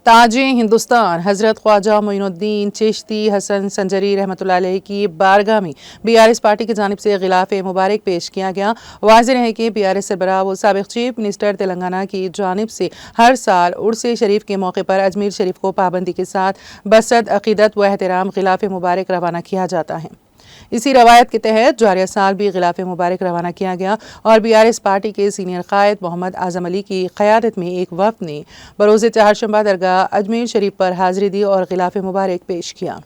ताज हिंदुस्तान हजरत ख्वाजा मोइनुद्दीन चिश्ती हसन संजरी रहमतुल्लाह अलैह की बारगाह में बीआरएस पार्टी की जानिब से गिलाफ मुबारक पेश किया गया। वाज़ेह है कि बीआरएस सरबराह व साबिक़ चीफ मिनिस्टर तेलंगाना की जानिब से हर साल उर्स शरीफ के मौके पर अजमेर शरीफ को पाबंदी के साथ बसद अक़ीदत व एहतराम गिलाफ मुबारक रवाना किया जाता है। इसी रवायत के तहत जारिया साल भी गिलाफ मुबारक रवाना किया गया और बीआरएस पार्टी के सीनियर कायद मोहम्मद आज़म अली की क़यादत में एक वफ़द ने बरोज़ चहारशंबा दरगाह अजमेर शरीफ पर हाज़िरी दी और गिलाफ मुबारक पेश किया।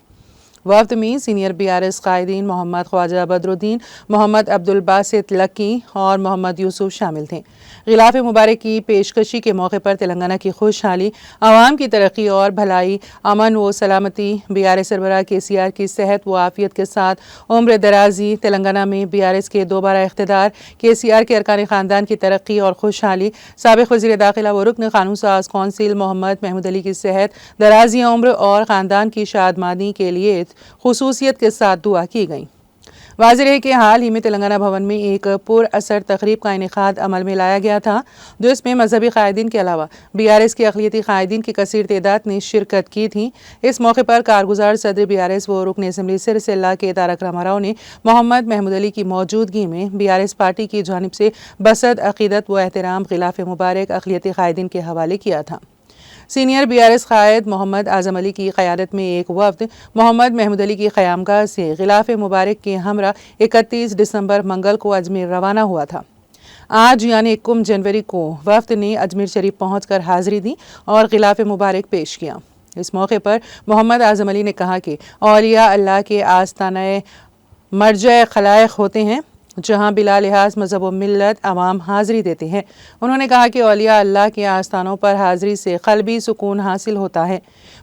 वफ़द में सीनियर बीआरएस कायदीन मोहम्मद ख्वाजा बदरुद्दीन, मोहम्मद अब्दुल बासित लक्की और मोहम्मद यूसुफ शामिल थे। गिलाफ मुबारक की पेशकशी के मौके पर तेलंगाना की खुशहाली, आवाम की तरक्की और भलाई, अमन व सलामती, बीआरएस सरबराह KCR की सेहत व आफियत के साथ उम्र दराजी, तेलंगाना में बीआरएस के दोबारा इख्तिदार, KCR के अरकान ख़ानदान की तरक्की और खुशहाली, साबिक़ वज़ीर दाखिला व रुकन क़ानून साज़ कौंसिल मोहम्मद महमूद अली की सेहत, दराजी उम्र और ख़ानदान की शादमानी के लिए खुसूसियत के साथ दुआ की गई। वाज़ेह है कि हाल ही में तेलंगाना भवन में एक पुर असर तकरीब का इनेकाद अमल में लाया गया था, जो इसमें मजहबी कायदीन के अलावा बीआरएस के अक़लियती कायदीन की कसीर तादाद ने शिरकत की थी। इस मौके पर कारगुजार सदर बीआरएस व रुकन असम्बली सिरसिल्ला के तारक रामाराव ने मोहम्मद महमूद अली की मौजूदगी में बीआरएस पार्टी की जानिब से बसद अक़ीदत व एहतराम गिलाफ मुबारक अक़लियती कायदीन के हवाले किया था। सीनियर बीआरएस कायद मोहम्मद आज़म अली की क़यादत में एक वफ़द मोहम्मद महमूद अली की क़यामगाह से गिलाफ मुबारक के हमरा 31 दिसंबर मंगल को अजमेर रवाना हुआ था। आज यानी 21 जनवरी को वफ़द ने अजमेर शरीफ पहुँचकर हाज़िरी दी और गिलाफ मुबारक पेश किया। इस मौके पर मोहम्मद आज़म अली ने कहा कि औलिया अल्लाह के आस्ताना मरजा खलाइक़ होते हैं, जहाँ बिला लिहाज मज़हब व मिल्लत अवाम हाज़िरी देते हैं। उन्होंने कहा कि औलिया अल्लाह के आस्थानों पर हाज़िरी से क़ल्बी सुकून हासिल होता है।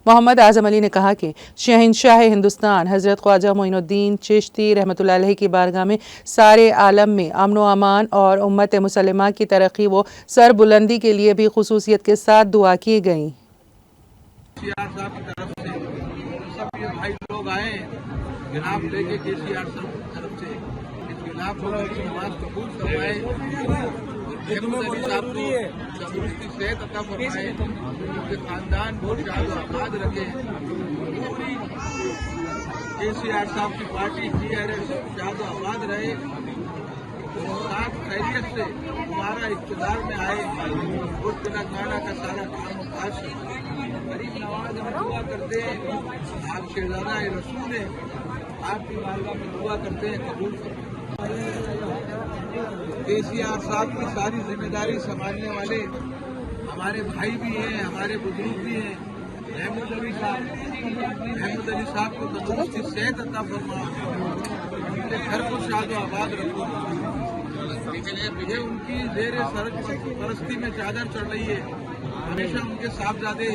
मोहम्मद आज़म अली ने कहा कि शहंशाह हिंदुस्तान हज़रत ख्वाजा मोइनुद्दीन चिश्ती रहमतुल्लाह अलैह की बारगाह में सारे आलम में अमन व अमान और उम्मत मुसलमा की तरक्की व सरबुलंदी के लिए भी खुसूसियत के साथ दुआ की गई। खानदान बहुत आबाद रखे। KCR साहब की पार्टी TRS ज्यादा आबाद रहे, साथ खैरियत से हमारा इक़्तिदार में आए और तेलंगाना का सारा काम काज गरीब नवाज हम दुआ करते हैं। आप शहजादा रसूल हैं, आपकी बारगाह में दुआ करते हैं, कबूल करें। KCR साहब की सारी जिम्मेदारी संभालने वाले हमारे भाई भी हैं, हमारे बुजुर्ग भी हैं। महमूद अली साहब को तंदुरुस्ती सेहत अता फरमा, उनके घर को शादो आबाद रखो। ये उनकी ज़ेर सरपरस्ती में चादर चढ़ रही है, हमेशा उनके साहबजादे